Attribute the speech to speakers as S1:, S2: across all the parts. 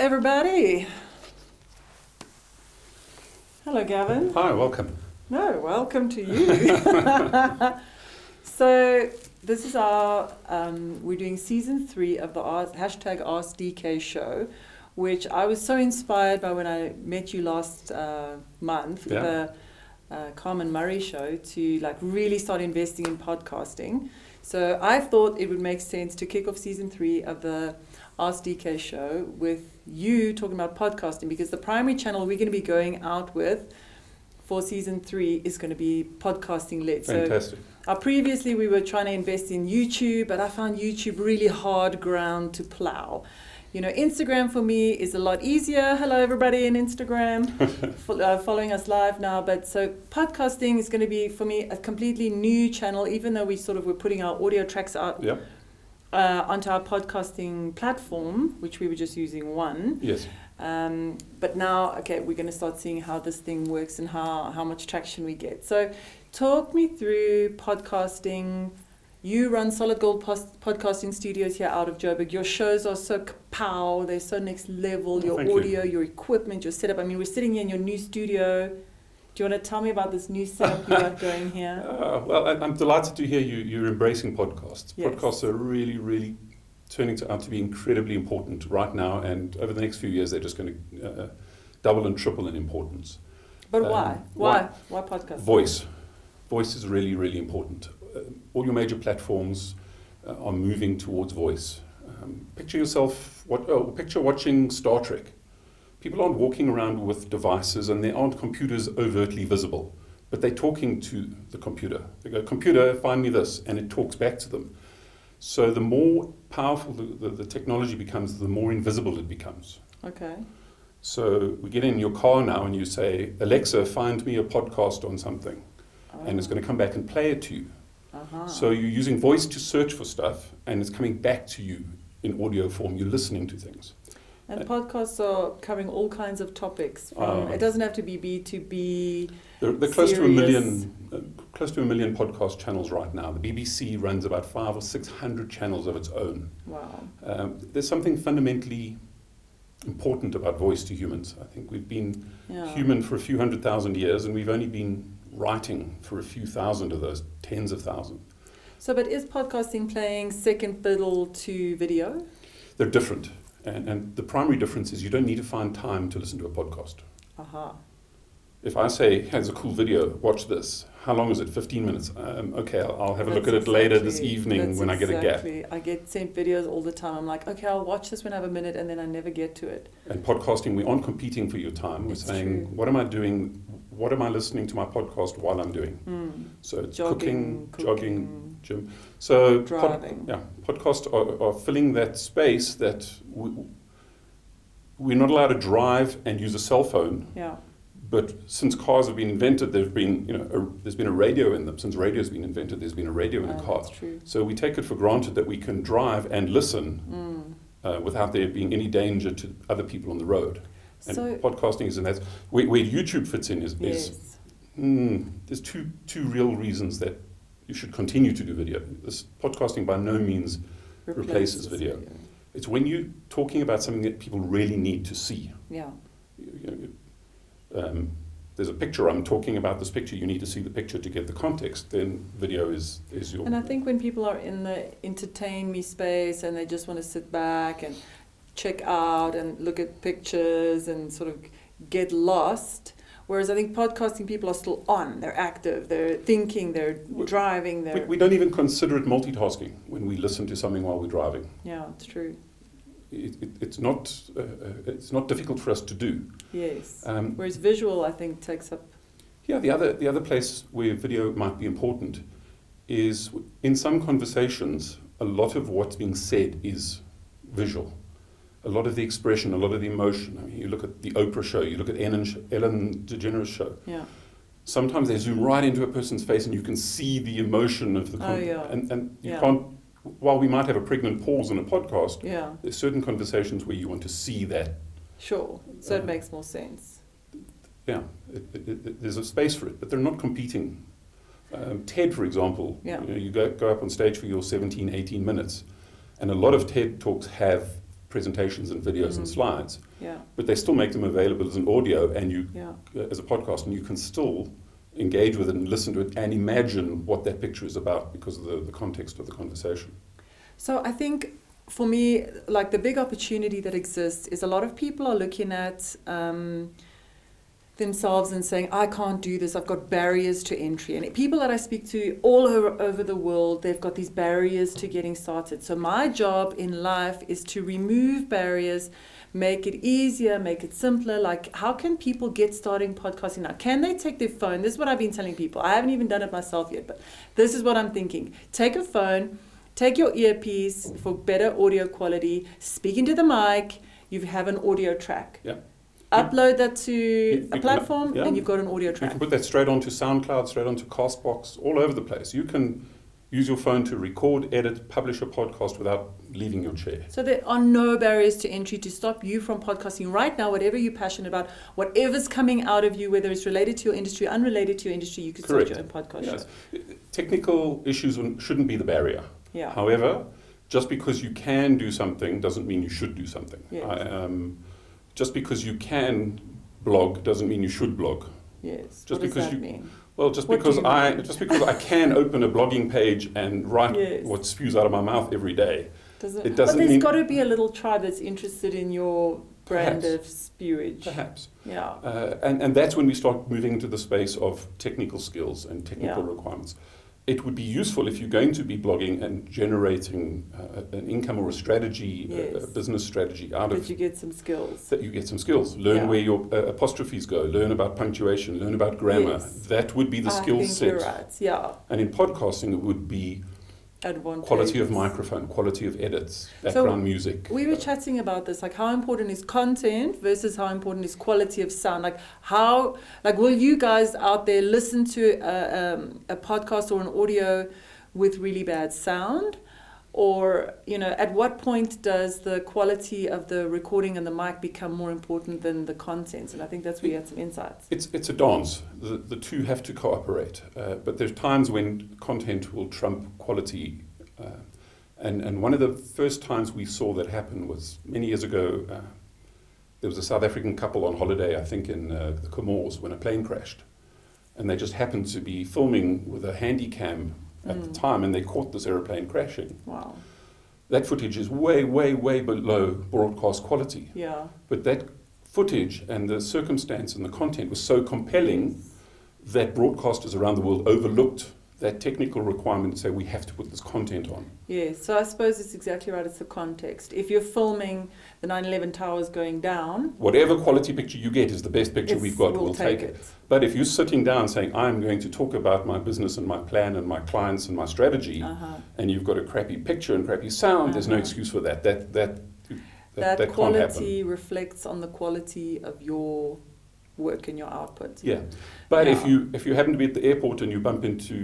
S1: everybody. Hello, Gavin.
S2: Hi, welcome.
S1: No, welcome to you. So this is our, we're doing season 3 of the hashtag AskDK show, which I was so inspired by when I met you last month, the Carmen Murray show, to like really start investing in podcasting. So I thought it would make sense to kick off season 3 of the AskDK show with you talking about podcasting, because the primary channel we're going to be going out with for season 3 is going to be podcasting led.
S2: Fantastic.
S1: So previously we were trying to invest in YouTube, but I found YouTube really hard ground to plow. You know, Instagram for me is a lot easier. Hello everybody in Instagram, following us live now. But so podcasting is going to be for me a completely new channel, even though we're putting our audio tracks out onto our podcasting platform, which we were just using one.
S2: Yes.
S1: But now, okay, we're going to start seeing how this thing works and how much traction we get. So talk me through podcasting. You run Solid Gold Podcasting Studios here out of Joburg. Your shows are so kapow, they're so next level. Your audio, your equipment, your setup. I mean, we're sitting here in your new studio. Do you want to tell me about this new setup you got going here?
S2: Well, I'm delighted to hear you're embracing podcasts.
S1: Yes.
S2: Podcasts are really, really turning out to be incredibly important right now, and over the next few years they're just going to double and triple in importance.
S1: But why? Why podcasts?
S2: Voice is really, really important. All your major platforms are moving towards voice. Picture watching Star Trek. People aren't walking around with devices, and there aren't computers overtly visible, but they're talking to the computer. They go, "Computer, find me this," and it talks back to them. So the more powerful the technology becomes, the more invisible it becomes.
S1: Okay.
S2: So we get in your car now and you say, "Alexa, find me a podcast on something," and it's going to come back and play it to you. So you're using voice to search for stuff, and it's coming back to you in audio form. You're listening to things.
S1: And podcasts are covering all kinds of topics. It doesn't have to be B2B.
S2: They're close to a million podcast channels right now. The BBC runs about 500 or 600 channels of its own.
S1: Wow.
S2: There's something fundamentally important about voice to humans. I think we've been human for a few 100,000 years, and we've only been writing for a few thousand of those, tens of thousands.
S1: So, but is podcasting playing second fiddle to video?
S2: They're different. And the primary difference is you don't need to find time to listen to a podcast. If I say, "Hey, there's a cool video, watch this." How long is it? 15 minutes. Okay, I'll have a look at it later this evening when I get a gap.
S1: I get sent videos all the time. I'm like, okay, I'll watch this when I have a minute, and then I never get to it.
S2: And podcasting, we aren't competing for your time. We're saying,
S1: true.
S2: What am I doing? What am I listening to my podcast while I'm doing? So it's cooking, jogging, gym. So
S1: driving.
S2: Podcasts are filling that space that we're not allowed to drive and use a cell phone.
S1: Yeah.
S2: But since cars have been invented, there's been a radio in them. Since radio's been invented, there's been a radio in a car.
S1: That's true.
S2: So we take it for granted that we can drive and listen without there being any danger to other people on the road. And podcasting is in that. Where YouTube fits in is there's two real reasons that you should continue to do video. This podcasting by no means replaces video. It's when you're talking about something that people really need to see.
S1: Yeah.
S2: There's a picture, I'm talking about this picture, you need to see the picture to get the context, then video is your...
S1: And I think when people are in the entertain me space and they just want to sit back and check out and look at pictures and sort of get lost, whereas I think podcasting people are still on, they're active, they're thinking, they're driving.
S2: We don't even consider it multitasking when we listen to something while we're driving.
S1: Yeah, it's true.
S2: It's not difficult for us to do.
S1: Yes. Whereas visual, I think, takes up.
S2: Yeah, the other place where video might be important is in some conversations. A lot of what's being said is visual. A lot of the expression, a lot of the emotion. I mean, you look at the Oprah show, you look at Ellen DeGeneres show.
S1: Yeah.
S2: Sometimes they zoom right into a person's face, and you can see the emotion of the and you can't. While we might have a pregnant pause in a podcast, there's certain conversations where you want to see that.
S1: Sure, so it makes more sense.
S2: Yeah, there's a space for it, but they're not competing. TED, for example, you go up on stage for your 17, 18 minutes, and a lot of TED Talks have presentations and videos and slides,
S1: Yeah.
S2: but they still make them available as an audio and you
S1: Yeah.
S2: as a podcast, and you can still engage with it and listen to it and imagine what that picture is about because of the context of the conversation.
S1: So I think for me, like the big opportunity that exists is a lot of people are looking at themselves and saying, I can't do this, I've got barriers to entry. And people that I speak to all over the world, they've got these barriers to getting started. So my job in life is to remove barriers, make it easier, make it simpler. Like, how can people get starting podcasting now? Can they take their phone? This is what I've been telling people. I haven't even done it myself yet, but this is what I'm thinking. Take a phone, take your earpiece for better audio quality, speak into the mic, you have an audio track.
S2: Yeah.
S1: Upload that to a
S2: can-
S1: platform,
S2: yeah.
S1: and you've got an audio
S2: You
S1: track.
S2: can put that straight onto SoundCloud, straight onto Castbox, all over the place. You can use your phone to record, edit, publish a podcast without leaving your chair.
S1: So there are no barriers to entry to stop you from podcasting right now. Whatever you're passionate about, whatever's coming out of you, whether it's related to your industry, unrelated to your industry, you could start your own podcast
S2: Yes.
S1: show.
S2: Technical issues shouldn't be the barrier.
S1: Yeah.
S2: However, just because you can do something doesn't mean you should do something.
S1: Yes.
S2: Just because you can blog doesn't mean you should blog.
S1: Yes.
S2: Just
S1: What does
S2: because
S1: that mean?
S2: Well, just
S1: What do
S2: because
S1: you
S2: I
S1: mean?
S2: can open a blogging page and write
S1: Yes.
S2: what spews out of my mouth every day. It
S1: But
S2: doesn't
S1: there's
S2: mean
S1: got to be a little tribe that's interested in your brand
S2: Perhaps.
S1: of spewage.
S2: perhaps.
S1: Yeah.
S2: And that's when we start moving into the space of technical skills and technical
S1: Yeah.
S2: requirements. It would be useful if you're going to be blogging and generating an income or a strategy, a
S1: Yes.
S2: business strategy out
S1: That
S2: of
S1: you get some skills.
S2: that you get some skills. Learn
S1: Yeah.
S2: where your apostrophes go. Learn about punctuation. Learn about grammar.
S1: Yes.
S2: That would be the
S1: I
S2: skill
S1: think
S2: set.
S1: you're right. Yeah.
S2: And in podcasting, it would be
S1: Advantage.
S2: quality of microphone, quality of edits, background music.
S1: We were chatting about this, like how important is content versus how important is quality of sound. Will you guys out there listen to a podcast or an audio with really bad sound? Or, at what point does the quality of the recording and the mic become more important than the content? And I think that's where you had some insights.
S2: It's a dance. The two have to cooperate. But there's times when content will trump quality. And one of the first times we saw that happen was many years ago. There was a South African couple on holiday, I think in the Comores, when a plane crashed. And they just happened to be filming with a handy cam at the time, and they caught this aeroplane crashing.
S1: Wow.
S2: That footage is way, way, way below broadcast quality.
S1: Yeah.
S2: But that footage and the circumstance and the content was so compelling that broadcasters around the world overlooked that technical requirement to say we have to put this content on.
S1: Yes, so I suppose it's exactly right. It's the context. If you're filming the 9/11 towers going down,
S2: Whatever quality picture you get is the best picture we've got, we'll take it. But if you're sitting down saying, I'm going to talk about my business and my plan and my clients and my strategy, and you've got a crappy picture and crappy sound, there's no excuse for that. That can't happen.
S1: quality reflects on the quality of your work and your output.
S2: Yeah, but
S1: Yeah.
S2: if you happen to be at the airport and you bump into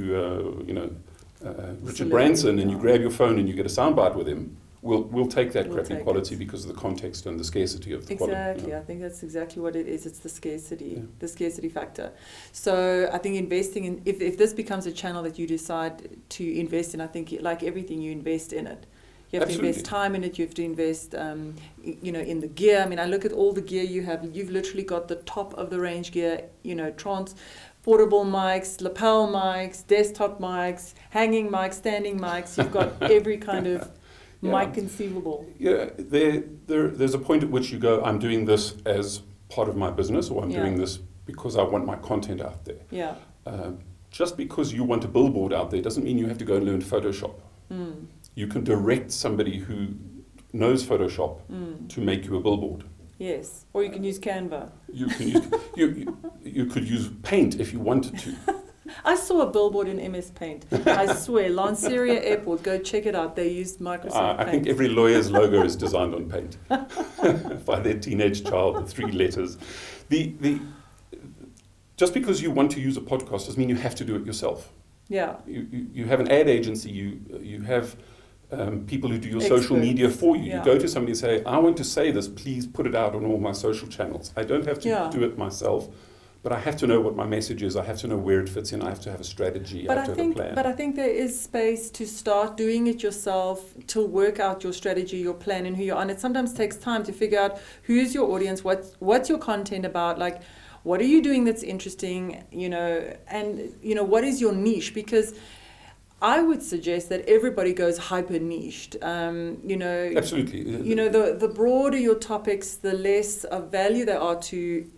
S2: Richard
S1: Celebrity,
S2: Branson and you
S1: yeah.
S2: grab your phone and you get a soundbite with him, we'll take that
S1: We'll
S2: crappy
S1: take
S2: quality
S1: it.
S2: because of the context and the scarcity of the
S1: Exactly.
S2: quality.
S1: I think that's exactly what it is. It's the scarcity,
S2: Yeah.
S1: the scarcity factor. So I think investing in, if this becomes a channel that you decide to invest in, I think like everything, you invest in it. You have to invest
S2: Absolutely.
S1: time in it. You have to invest, in the gear. I mean, I look at all the gear you have. You've literally got the top of the range gear. Portable mics, lapel mics, desktop mics, hanging mics, standing mics. You've got every kind of
S2: Yeah.
S1: mic conceivable.
S2: Yeah, there's a point at which you go, I'm doing this as part of my business, or I'm
S1: Yeah.
S2: doing this because I want my content out there.
S1: Yeah.
S2: Just because you want a billboard out there doesn't mean you have to go and learn Photoshop. You can direct somebody who knows Photoshop to make you a billboard.
S1: Yes. Or you can use Canva.
S2: You can use you could use Paint if you wanted to.
S1: I saw a billboard in MS Paint. I swear, Lanseria Airport, go check it out. They used Microsoft
S2: I
S1: Paint.
S2: think every lawyer's logo is designed on Paint by their teenage child with 3 letters. Just because you want to use a podcast doesn't mean you have to do it yourself.
S1: Yeah.
S2: You have an ad agency. You have people who do your social media for you.
S1: Yeah.
S2: You go to somebody and say, I want to say this, please put it out on all my social channels. I don't have to
S1: Yeah.
S2: do it myself, But I have to know what my message is. I have to know where it fits in. I have to have a strategy. I have to have a plan.
S1: But I think there is space to start doing it yourself, to work out your strategy, your plan, and who you're on. It sometimes takes time to figure out who's your audience, what's your content about, like, what are you doing that's interesting, and, what is your niche? Because I would suggest that everybody goes hyper niched.
S2: Absolutely.
S1: The broader your topics, the less of value there are to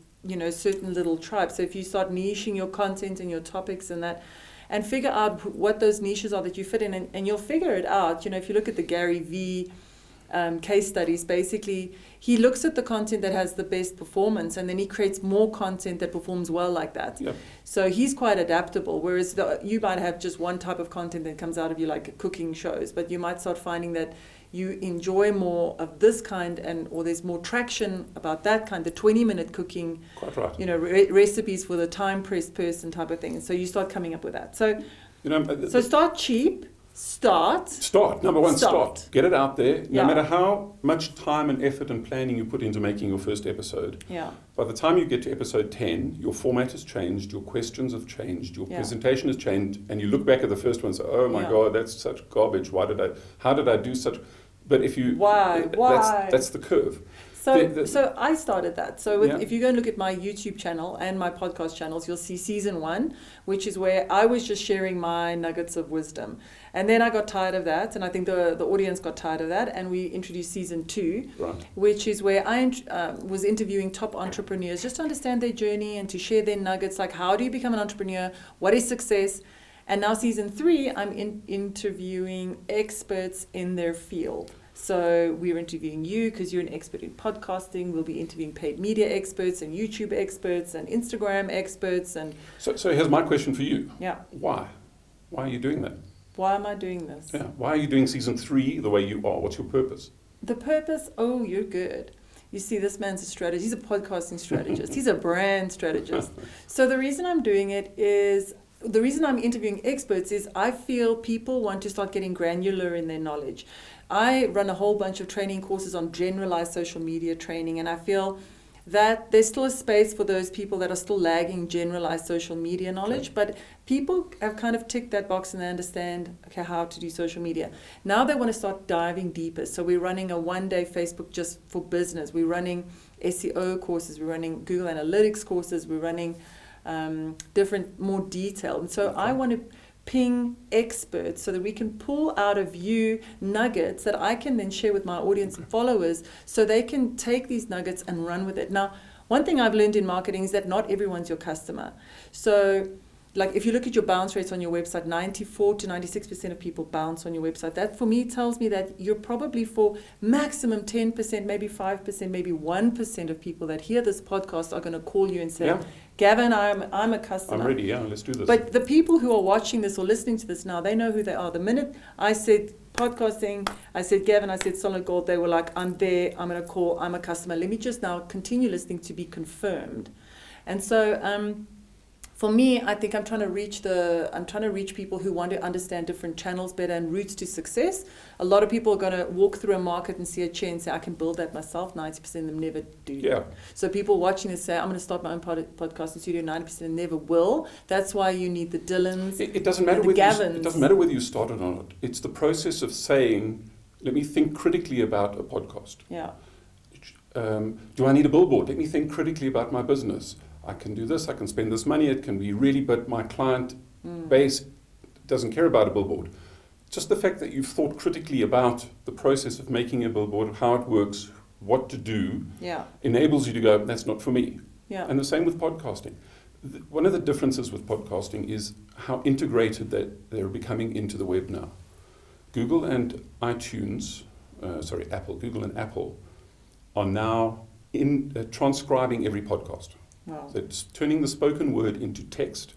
S1: certain little tribes. So if you start niching your content and your topics and that, and figure out what those niches are that you fit in, and you'll figure it out. If you look at the Gary V case studies, basically he looks at the content that has the best performance, and then he creates more content that performs well like that.
S2: Yep.
S1: So he's quite adaptable, whereas you might have just one type of content that comes out of you, like cooking shows, but you might start finding that you enjoy more of this kind, or there's more traction about that kind, the 20-minute cooking,
S2: quite right.
S1: Recipes for the time-pressed person type of thing. So you start coming up with that. So, so start cheap. Start. Number one, start.
S2: Get it out there. No
S1: Yeah.
S2: matter how much time and effort and planning you put into making your first episode,
S1: Yeah.
S2: by the time you get to episode 10, your format has changed, your questions have changed, your
S1: Yeah.
S2: presentation has changed, and you look back at the first one and say, oh my
S1: Yeah.
S2: God, that's such garbage. How did I do such... But if you...
S1: Why?
S2: That's the curve.
S1: So I started that. So
S2: Yeah.
S1: if you go and look at my YouTube channel and my podcast channels, you'll see season 1, which is where I was just sharing my nuggets of wisdom. And then I got tired of that, and I think the audience got tired of that, and we introduced season 2,
S2: Right.
S1: which is where I was interviewing top entrepreneurs just to understand their journey and to share their nuggets, like how do you become an entrepreneur, what is success. And now season 3, I'm interviewing experts in their field. So we're interviewing you because you're an expert in podcasting. We'll be interviewing paid media experts and YouTube experts and Instagram experts. And
S2: So here's my question for you.
S1: yeah,
S2: Why? Why are you doing that?
S1: why am I doing this?
S2: Yeah. Why are you doing season 3 the way you are? What's your purpose?
S1: The purpose, you're good. You see, this man's a strategist. He's a podcasting strategist. He's a brand strategist. So the reason I'm doing it is, the reason I'm interviewing experts is I feel people want to start getting granular in their knowledge. I run a whole bunch of training courses on generalized social media training, and I feel that there's still a space for those people that are still lagging generalized social media knowledge, but people have kind of ticked that box and they understand, okay, how to do social media. Now they want to start diving deeper. So we're running a one-day Facebook just for business. We're running SEO courses. We're running Google Analytics courses. We're running different, more detailed. And so I want to ping experts so that we can pull out of you nuggets that I can then share with my audience and followers so they can take these nuggets and run with it. Now, one thing I've learned in marketing is that not everyone's your customer. So like if you look at your bounce rates on your website, 94 to 96% of people bounce on your website. That for me tells me that you're probably for maximum 10%, maybe 5%, maybe 1% of people that hear this podcast are going to call you and say,
S2: Yeah.
S1: Gavin, I'm a customer.
S2: I'm ready, yeah, let's do this.
S1: But the people who are watching this or listening to this now, they know who they are. The minute I said podcasting, I said Gavin, I said Solid Gold, they were like, I'm there, I'm going to call, I'm a customer. Let me just now continue listening to be confirmed. And so for me, I think I'm trying to reach people who want to understand different channels better and routes to success. A lot of people are going to walk through a market and see a chair and say, I can build that myself. 90% of them never do.
S2: Yeah.
S1: So people watching this say, I'm going to start my own podcasting studio. 90% of them never will. That's why you need the Dylans.
S2: It doesn't matter it doesn't matter whether you started or not. It's the process of saying, let me think critically about a podcast.
S1: Yeah.
S2: Do I need a billboard? Let me think critically about my business. I can do this, I can spend this money, it can be really, but my client base doesn't care about a billboard. Just the fact that you've thought critically about the process of making a billboard, how it works, what to do, enables you to go, that's not for me.
S1: Yeah.
S2: And the same with podcasting. One of the differences with podcasting is how integrated that they're becoming into the web now. Google and Google and Apple are now transcribing every podcast.
S1: Wow.
S2: So it's turning the spoken word into text,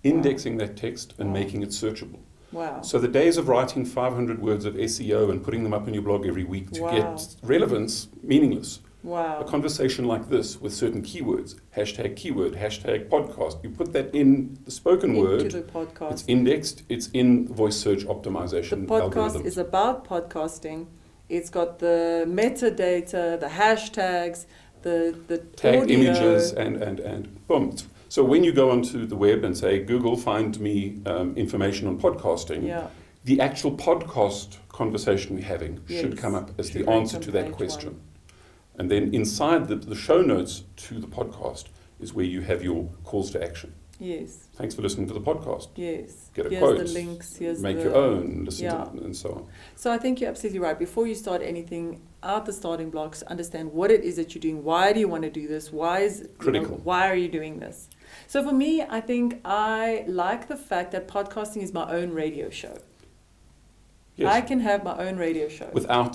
S2: indexing that text and making it searchable.
S1: Wow.
S2: So the days of writing 500 words of SEO and putting them up on your blog every week to get relevance, meaningless.
S1: Wow.
S2: A conversation like this with certain keywords, hashtag keyword, hashtag podcast, you put that in the spoken word,
S1: into the podcast.
S2: It's indexed, it's in voice search optimization.
S1: The podcast
S2: algorithms.
S1: is about podcasting. It's got the metadata, the hashtags, the
S2: tag
S1: audio.
S2: images and boom. So when you go onto the web and say, Google, find me information on podcasting,
S1: Yeah.
S2: the actual podcast conversation we're having should
S1: Yes.
S2: come up as
S1: Should
S2: the answer
S1: rank
S2: to
S1: on
S2: that
S1: page
S2: question.
S1: one.
S2: And then inside the show notes to the podcast is where you have your calls to action.
S1: Yes.
S2: Thanks for listening to the podcast.
S1: Yes.
S2: Get a
S1: Here's
S2: quote.
S1: the links. Here's
S2: Make
S1: the,
S2: your own, listen
S1: yeah.
S2: to it, and so on.
S1: So I think you're absolutely right. Before you start anything, out the starting blocks, understand what it is that you're doing. Why do you want to do this? Why is
S2: Critical.
S1: Why are you doing this? So for me, I think I like the fact that podcasting is my own radio show.
S2: Yes.
S1: I can have my own radio show.
S2: Without,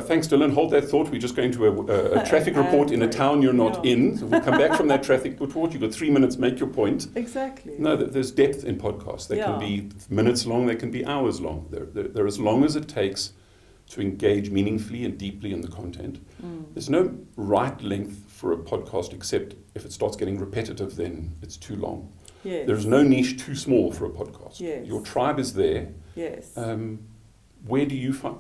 S2: thanks Dylan, hold that thought. We're just going to a traffic report in a
S1: Great.
S2: town you're not
S1: Yeah.
S2: in. So we'll come back from that traffic report. You've got 3 minutes, make your point.
S1: Exactly.
S2: No, there's depth in podcasts. They can
S1: Yeah.
S2: be minutes long, they can be hours long. They're as long as it takes to engage meaningfully and deeply in the content. There's no right length for a podcast except if it starts getting repetitive, then it's too long.
S1: Yes.
S2: There's no niche too small for a podcast.
S1: Yes.
S2: Your tribe is there.
S1: Yes.
S2: Where do you find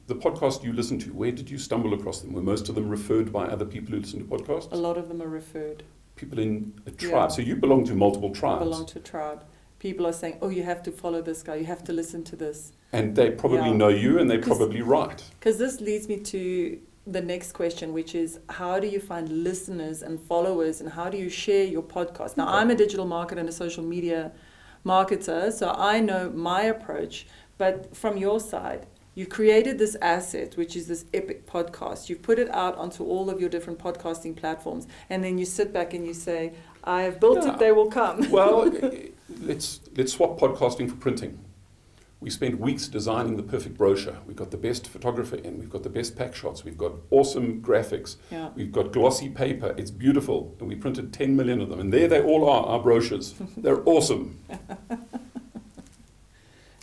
S2: the podcast you listen to? Where did you stumble across them? Were most of them referred by other people who listen to podcasts?
S1: A lot of them are referred.
S2: People in a tribe.
S1: Yeah.
S2: So you belong to multiple
S1: I
S2: tribes.
S1: belong to a tribe. People are saying, oh, you have to follow this guy. You have to listen to this.
S2: And they probably
S1: Yeah.
S2: know you, and they're
S1: 'Cause-
S2: probably right.
S1: Because this leads me to the next question, which is how do you find listeners and followers, and how do you share your podcast? Now,
S2: Okay.
S1: I'm a digital marketer and a social media marketer, so I know my approach. But from your side, you created this asset, which is this epic podcast. You've put it out onto all of your different podcasting platforms, and then you sit back and you say, I have built
S2: Yeah.
S1: it, they will come.
S2: Well, let's swap podcasting for printing. We spent weeks designing the perfect brochure. We've got the best photographer in. We've got the best pack shots. We've got awesome graphics.
S1: Yeah.
S2: We've got glossy paper. It's beautiful. And we printed 10 million of them. And there they all are, our brochures. They're awesome.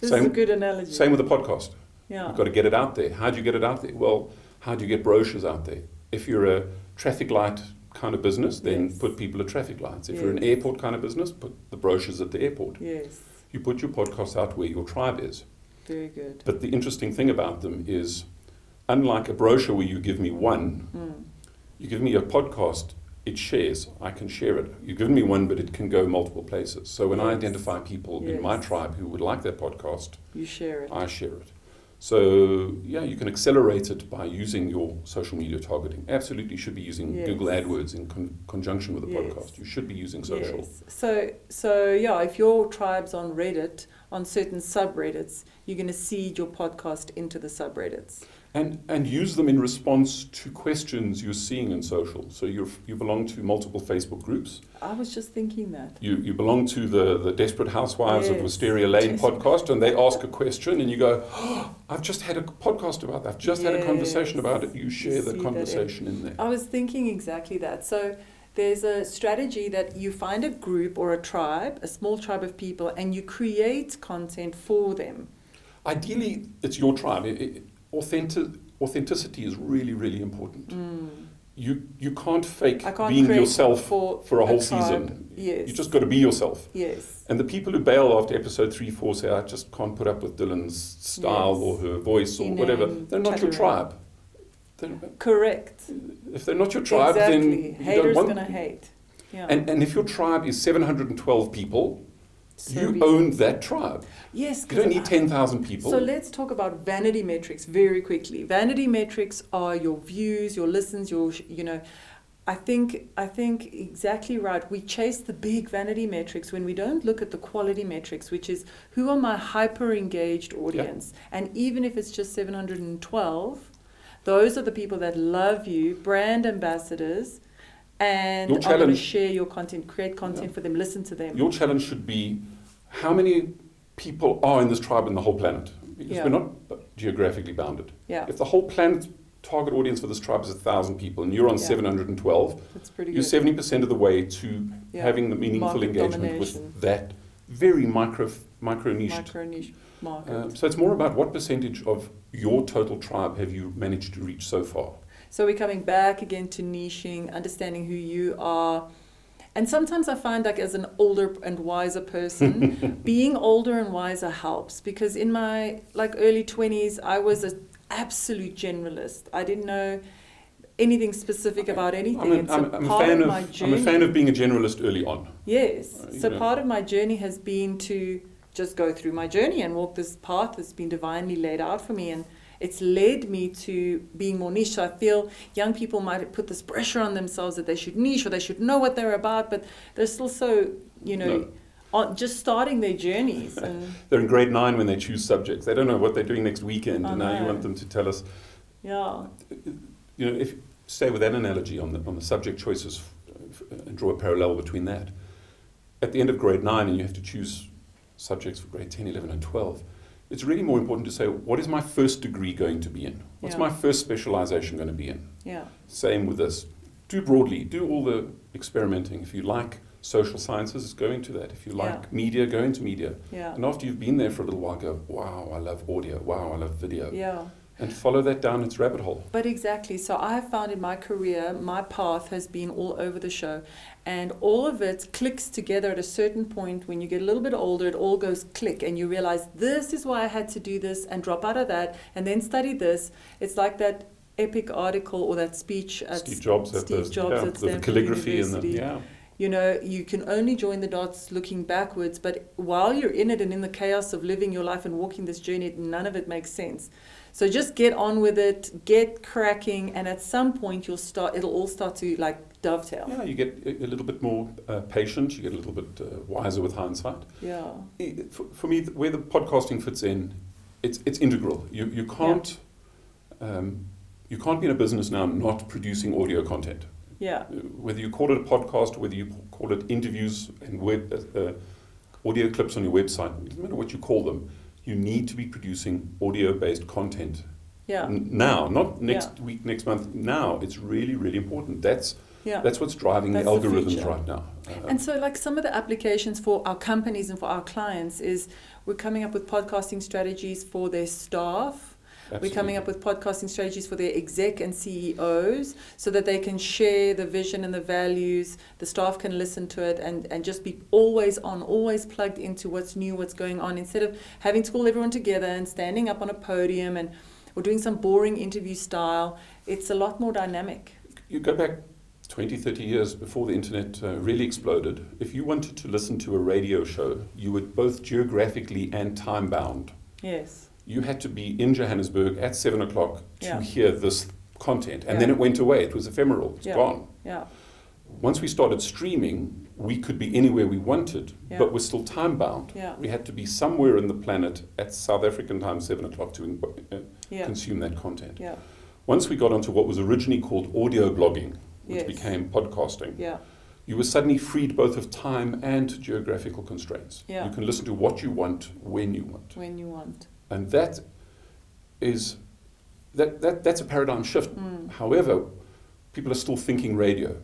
S1: This
S2: Same-
S1: is a good analogy.
S2: Same with the podcast.
S1: Yeah.
S2: You've got to get it out there. How do you get it out there? Well, how do you get brochures out there? If you're a traffic light kind of business, then
S1: Yes.
S2: put people at traffic lights. If you're an
S1: Yes.
S2: airport kind of business, put the brochures at the airport.
S1: Yes.
S2: You put your podcasts out where your tribe is.
S1: Very good.
S2: But the interesting thing about them is, unlike a brochure where you give me one, you give me a podcast, it shares. I can share it. You give me one, but it can go multiple places. So when I
S1: Yes.
S2: identify people in my
S1: Yes.
S2: tribe who would like that podcast,
S1: You share it.
S2: I share it. So yeah, you can accelerate it by using your social media targeting. Absolutely should be using
S1: Yes.
S2: Google AdWords in conjunction with a
S1: Yes.
S2: podcast. You should be using social.
S1: Yes. So yeah, if your tribe's on Reddit, on certain subreddits, you're going to seed your podcast into the subreddits.
S2: And use them in response to questions you're seeing in social. So you belong to multiple Facebook groups.
S1: I was just thinking that.
S2: You belong to the Desperate Housewives of
S1: Yes.
S2: Wisteria Lane
S1: Yes.
S2: podcast, and they ask a question, and you go, oh, I've just had a podcast about that. I've just had a conversation
S1: Yes.
S2: about it. You share
S1: see
S2: the
S1: that
S2: conversation in there.
S1: I was thinking exactly that. So there's a strategy that you find a group or a tribe, a small tribe of people, and you create content for them.
S2: Ideally, it's your tribe. Authenticity is really, really important. You can't fake
S1: I can't
S2: being
S1: create
S2: yourself
S1: for
S2: for a whole
S1: tribe.
S2: season.
S1: Yes.
S2: You just got to be yourself.
S1: Yes.
S2: And the people who bail after episode 3, 4 say, I just can't put up with Dylan's style
S1: Yes.
S2: or her voice or
S1: Inane
S2: whatever. They're not your
S1: chattering.
S2: tribe. They're-
S1: Correct.
S2: If they're not your tribe,
S1: exactly.
S2: then you
S1: Haters
S2: don't want
S1: gonna hate. Yeah.
S2: And if your tribe is 712 people,
S1: So
S2: you
S1: be-
S2: own that tribe.
S1: Yes.
S2: You don't
S1: 'cause
S2: need 10,000 people.
S1: So let's talk about Vanity Metrics very quickly. Vanity Metrics are your views, your listens, I think exactly right. We chase the big vanity metrics when we don't look at the quality metrics, which is who are my hyper engaged audience. And even if it's just 712, those are the people that love you, brand ambassadors, and
S2: Your
S1: are going to
S2: challenge-
S1: share your content, create content
S2: Yeah.
S1: for them, listen to them.
S2: Your challenge should be how many people are in this tribe in the whole planet? Because
S1: Yeah.
S2: we're not geographically bounded.
S1: Yeah,
S2: If the whole planet's target audience for this tribe is 1,000 people and you're on
S1: Yeah.
S2: 712,
S1: that's pretty
S2: you're
S1: good.
S2: 70% of the way to
S1: Yeah.
S2: having the meaningful
S1: Market
S2: engagement
S1: domination.
S2: with that very micro niche.
S1: Micro niche market.
S2: So it's more about what percentage of your total tribe have you managed to reach so far?
S1: So we're coming back again to niching, understanding who you are. And sometimes I find like as an older and wiser person, being older and wiser helps, because in my like early 20s, I was an absolute generalist. I didn't know anything specific about anything.
S2: I'm a fan of being a generalist early on.
S1: Yes. So part of my journey has been to just go through my journey and walk this path that's been divinely laid out for me. And it's led me to being more niche. So I feel young people might put this pressure on themselves that they should niche or they should know what they're about, but they're still so, just starting their journeys. And
S2: they're in grade 9 when they choose subjects. They don't know what they're doing next weekend, and now you want them to tell us.
S1: Yeah.
S2: If stay with that analogy on the subject choices and draw a parallel between that. At the end of grade 9, and you have to choose subjects for grade 10, 11, and 12. It's really more important to say, what is my first degree going to be in? What's my first specialization going to be in?
S1: Yeah.
S2: Same with this. Do broadly. Do all the experimenting. If you like social sciences, go into that. If you like media, go into media.
S1: Yeah.
S2: And after you've been there for a little while, go, wow, I love audio. Wow, I love video.
S1: Yeah.
S2: And follow that down its rabbit hole.
S1: But exactly. So I have found in my career, my path has been all over the show. And all of it clicks together at a certain point. When you get a little bit older, it all goes click. And you realize, this is why I had to do this and drop out of that and then study this. It's like that epic article or that speech at
S2: Steve Jobs at the calligraphy
S1: University. You can only join the dots looking backwards. But while you're in it and in the chaos of living your life and walking this journey, none of it makes sense. So just get on with it, get cracking, and at some point it'll all start to dovetail.
S2: Yeah, you get a little bit more patient, you get a little bit wiser with hindsight.
S1: Yeah.
S2: For me, where the podcasting fits in, it's integral. You can't be in a business now not producing audio content.
S1: Yeah.
S2: Whether you call it a podcast or whether you call it interviews and audio clips on your website, it doesn't matter what you call them. You need to be producing audio-based content now, not next week, next month. Now, it's really, really important. That's what's driving the algorithms right now.
S1: And so, some of the applications for our companies and for our clients is we're coming up with podcasting strategies for their staff. Absolutely. We're coming up with podcasting strategies for their exec and CEOs so that they can share the vision and the values. The staff can listen to it and just be always on, always plugged into what's new, what's going on, instead of having to call everyone together and standing up on a podium or doing some boring interview style. It's a lot more dynamic.
S2: You go back 20, 30 years before the internet really exploded. If you wanted to listen to a radio show, you were both geographically and time-bound.
S1: Yes.
S2: You had to be in Johannesburg at 7 o'clock to hear this content. And then it went away. It was ephemeral. It's gone.
S1: Yeah.
S2: Once we started streaming, we could be anywhere we wanted, but we're still time-bound.
S1: Yeah.
S2: We had to be somewhere in the planet at South African time, 7 o'clock, to consume that content.
S1: Yeah.
S2: Once we got onto what was originally called audio blogging, which became podcasting, you were suddenly freed both of time and geographical constraints.
S1: Yeah.
S2: You can listen to what you want, when you want.
S1: When you want.
S2: And that's a paradigm shift. However, people are still thinking radio.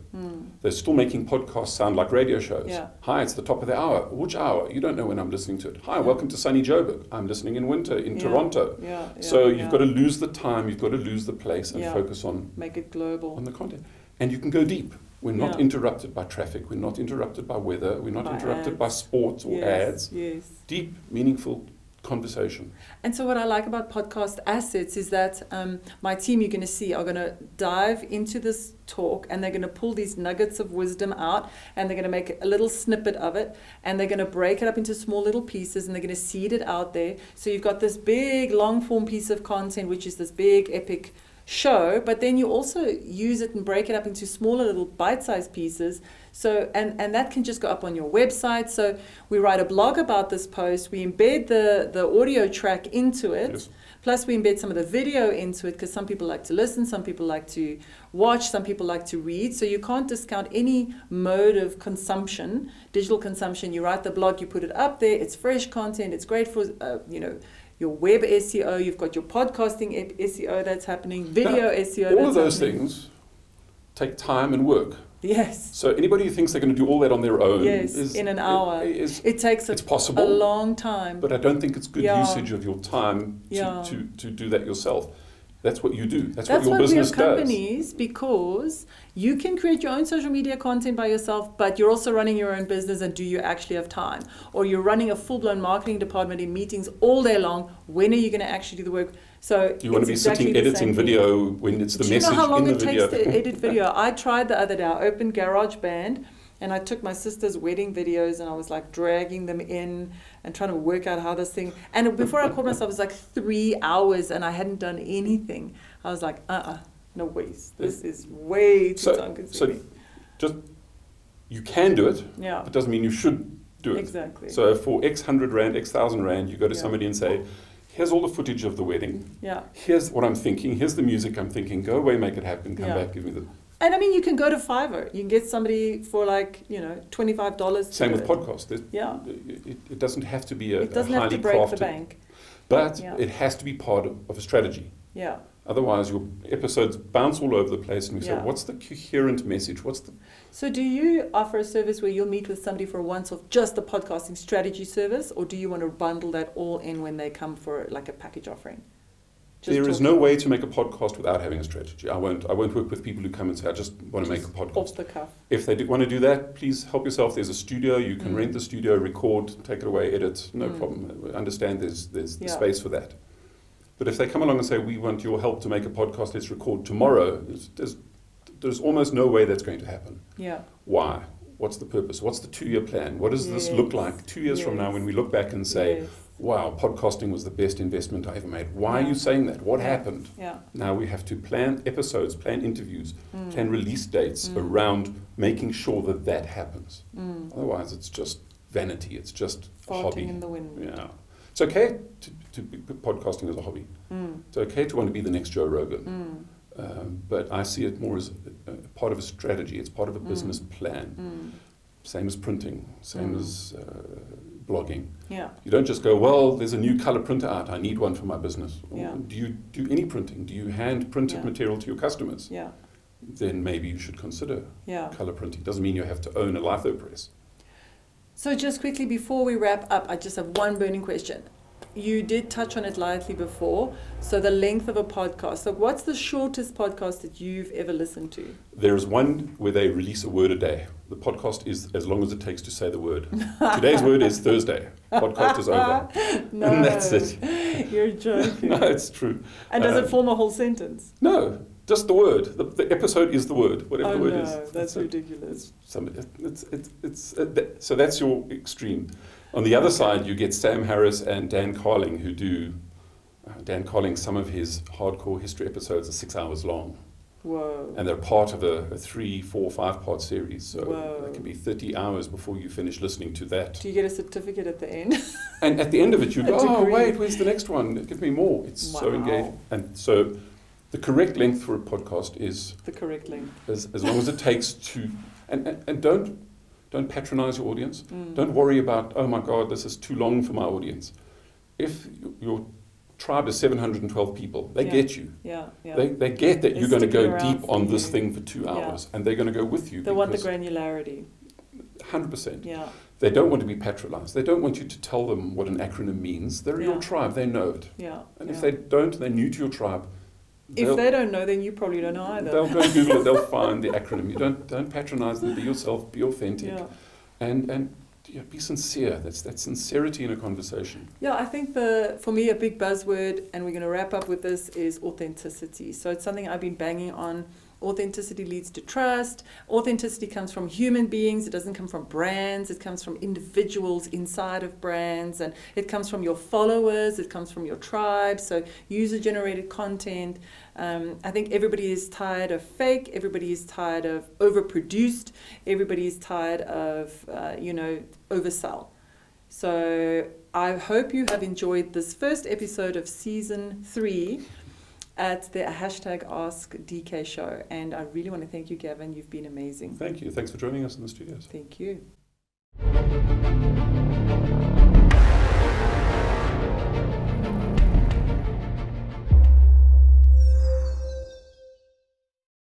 S2: They're still making podcasts sound like radio shows.
S1: Yeah.
S2: Hi, it's the top of the hour. Which hour? You don't know when I'm listening to it. Hi, welcome to sunny Joburg. I'm listening in winter in Toronto. So you've got to lose the time, you've got to lose the place and focus on...
S1: Make it global.
S2: On the content. And you can go deep. We're not interrupted by traffic. We're not interrupted by weather. We're not interrupted by sports or ads.
S1: Yes.
S2: Deep, meaningful conversation.
S1: And so what I like about podcast assets is that my team, you're going to see, are going to dive into this talk and they're going to pull these nuggets of wisdom out and they're going to make a little snippet of it and they're going to break it up into small little pieces and they're going to seed it out there. So you've got this big long form piece of content, which is this big epic show, but then you also use it and break it up into smaller little bite-sized pieces. So and that can just go up on your website. So we write a blog about this post, we embed the audio track into it, plus we embed some of the video into it because some people like to listen, some people like to watch, some people like to read. So you can't discount any mode of consumption, digital consumption. You write the blog, you put it up there, it's fresh content, it's great for your web SEO, you've got your podcasting SEO that's happening, video SEO.
S2: All of those things take time and work.
S1: Yes.
S2: So anybody who thinks they're going to do all that on their own
S1: in an hour. It takes
S2: it's possible,
S1: a long time.
S2: But I don't think it's good usage of your time to do that yourself. That's what you do. That's
S1: That's
S2: what your
S1: why
S2: business
S1: we have
S2: does.
S1: companies, because you can create your own social media content by yourself, but you're also running your own business, and do you actually have time? Or you're running a full-blown marketing department in meetings all day long. When are you going to actually do the work? So
S2: You want to be sitting editing video when it's the
S1: do you
S2: message
S1: know how long
S2: in the
S1: it
S2: video.
S1: takes to edit video? I tried the other day. I opened GarageBand and I took my sister's wedding videos and I was like dragging them in and trying to work out how this thing. And before I called myself, it was like 3 hours and I hadn't done anything. I was like, no ways. This is way too time consuming.
S2: So just, you can do it.
S1: Yeah.
S2: It doesn't mean you should do it.
S1: Exactly.
S2: So for X 100 Rand, X 1,000 Rand, you go to
S1: Yeah.
S2: somebody and say, here's all the footage of the wedding.
S1: Yeah.
S2: Here's what I'm thinking. Here's the music I'm thinking. Go away, make it happen. Come
S1: Yeah.
S2: back, give me the...
S1: And I mean, you can go to Fiverr. You can get somebody for like, $25.
S2: Same
S1: to
S2: with
S1: do it.
S2: podcasts.
S1: Yeah.
S2: It doesn't have to be a
S1: It doesn't
S2: highly
S1: have to break
S2: crafted,
S1: the bank.
S2: but
S1: Yeah.
S2: it has to be part of a strategy.
S1: Yeah.
S2: Otherwise, your episodes bounce all over the place, and we say,
S1: Yeah.
S2: "What's the coherent message? What's the?"
S1: So do you offer a service where you'll meet with somebody for once of just the podcasting strategy service, or do you want to bundle that all in when they come for like a package offering?
S2: There is no way to make a podcast without having a strategy. I won't work with people who come and say, "I just want to make a podcast."
S1: Off the cuff.
S2: If they want to do that, please help yourself. There's a studio. You can
S1: Mm.
S2: rent the studio, record, take it away, edit. No
S1: Mm.
S2: problem. I understand there's
S1: Yeah.
S2: space for that. But if they come along and say, "We want your help to make a podcast. Let's record tomorrow," there's almost no way that's going to happen.
S1: Yeah.
S2: Why? What's the purpose? What's the 2-year plan? What does this
S1: Yes.
S2: look like 2 years from now when we look back and say,
S1: Yes.
S2: "Wow, podcasting was the best investment I ever made"? Why are
S1: Yeah.
S2: you saying that? What
S1: Yeah.
S2: happened?
S1: Yeah.
S2: Now we have to plan episodes, plan interviews,
S1: Mm.
S2: plan release dates
S1: Mm.
S2: around making sure that that happens.
S1: Mm.
S2: Otherwise, it's just vanity. It's just a
S1: Farting
S2: hobby.
S1: in the wind.
S2: Yeah, it's okay to be podcasting as a hobby.
S1: Mm.
S2: It's okay to want to be the next Joe Rogan,
S1: Mm.
S2: but I see it more as a part of a strategy. It's part of a business plan.
S1: Mm.
S2: Same as printing. Same
S1: Mm.
S2: as blogging.
S1: Yeah.
S2: You don't just go, "Well, there's a new color printer out. I need one for my business."
S1: Yeah.
S2: Do you do any printing? Do you hand printed
S1: Yeah.
S2: material to your customers?
S1: Yeah.
S2: Then maybe you should consider
S1: Yeah.
S2: color printing. Doesn't mean you have to own a litho press.
S1: So just quickly before we wrap up, I just have one burning question. You did touch on it lightly before. So the length of a podcast. So what's the shortest podcast that you've ever listened to?
S2: There's one where they release a word a day. The podcast is as long as it takes to say the word. Today's word is Thursday. Podcast is over.
S1: No,
S2: And that's it.
S1: You're joking.
S2: No, it's true.
S1: And does it form a whole sentence?
S2: No, just the word. The episode is the word, whatever
S1: Oh
S2: the word
S1: no,
S2: is.
S1: that's
S2: it.
S1: ridiculous.
S2: So that's your extreme. On the other side, you get Sam Harris and Dan Carling, who do, Dan Carling, some of his hardcore history episodes are 6 hours long.
S1: Whoa.
S2: And they're part of a 3, 4, 5-part series. So
S1: Whoa.
S2: it can be 30 hours before you finish listening to that.
S1: Do you get a certificate at the end?
S2: And at the end of it, you
S1: A
S2: go, "Oh,
S1: degree.
S2: wait, where's the next one? Give me more." It's so
S1: Wow.
S2: engaging. And so the correct length for a podcast is
S1: The correct length.
S2: as long as it takes to... And don't patronize your audience.
S1: Mm.
S2: Don't worry about, "Oh my God, this is too long for my audience." If your tribe is 712 people, they
S1: Yeah.
S2: get you.
S1: Yeah, yeah.
S2: They get that
S1: They're
S2: you're going to
S1: sticking
S2: go
S1: around
S2: deep
S1: for
S2: on this
S1: you.
S2: thing for 2
S1: Yeah.
S2: hours, and they're going to go with you.
S1: They want the
S2: because
S1: granularity.
S2: 100%.
S1: Yeah.
S2: They don't want to be patronized. They don't want you to tell them what an acronym means. They're
S1: Yeah.
S2: your tribe. They know it.
S1: Yeah.
S2: And
S1: yeah.
S2: if they don't, they're new to your tribe.
S1: If they don't know, then you probably don't know either.
S2: They'll go and Google it. They'll find the acronym. You don't patronize them. Be yourself. Be authentic.
S1: Yeah.
S2: And be sincere. That's sincerity in a conversation.
S1: Yeah, I think for me a big buzzword, and we're going to wrap up with this, is authenticity. So it's something I've been banging on. Authenticity leads to trust. Authenticity comes from human beings. It doesn't come from brands. It comes from individuals inside of brands, and it comes from your followers. It comes from your tribe. So user-generated content. I think everybody is tired of fake. Everybody is tired of overproduced. Everybody is tired of oversell. So I hope you have enjoyed this first episode of season 3 at the #AskDK show. And I really want to thank you, Gavin. You've been amazing.
S2: Thank you. Thanks for joining us in the studios.
S1: Thank you.